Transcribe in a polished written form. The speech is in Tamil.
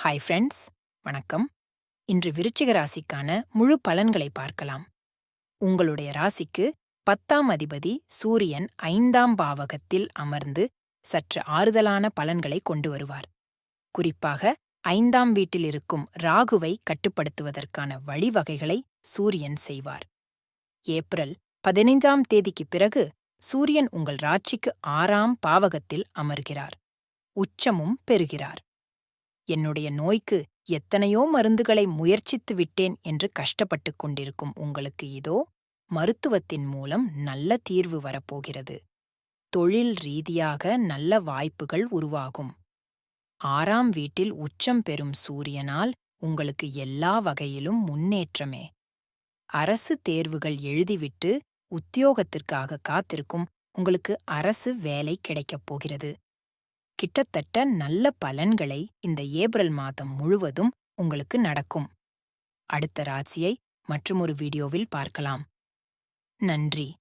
ஹாய் ஃப்ரெண்ட்ஸ், வணக்கம். இன்று விருச்சிக ராசிக்கான முழு பலன்களை பார்க்கலாம். உங்களுடைய ராசிக்கு 10ஆம் அதிபதி சூரியன் 5ஆம் பாவகத்தில் அமர்ந்து சற்று ஆறுதலான பலன்களை கொண்டு வருவார். குறிப்பாக 5ஆம் வீட்டில் இருக்கும் ராகுவை கட்டுப்படுத்துவதற்கான வழிவகைகளை சூரியன் செய்வார். ஏப்ரல் 15ஆம் தேதிக்குப் பிறகு சூரியன் உங்கள் ராசிக்கு 6ஆம் பாவகத்தில் அமர்கிறார். உச்சமும் பெறுகிறார். என்னுடைய நோய்க்கு எத்தனையோ மருந்துகளை முயற்சித்து விட்டேன் என்று கஷ்டப்பட்டுக் கொண்டிருக்கும் உங்களுக்கு இதோ மருத்துவத்தின் மூலம் நல்ல தீர்வு வரப்போகிறது. தொழில் ரீதியாக நல்ல வாய்ப்புகள் உருவாகும். 6ஆம் வீட்டில் உச்சம் பெறும் சூரியனால் உங்களுக்கு எல்லா வகையிலும் முன்னேற்றமே. அரசு தேர்வுகள் எழுதிவிட்டு உத்தியோகத்திற்காக காத்திருக்கும் உங்களுக்கு அரசு வேலை கிடைக்கப் போகிறது. கிட்டத்தட்ட நல்ல பலன்களை இந்த ஏப்ரல் மாதம் முழுவதும் உங்களுக்கு நடக்கும். அடுத்த ராசியை மற்றுமொரு வீடியோவில் பார்க்கலாம். நன்றி.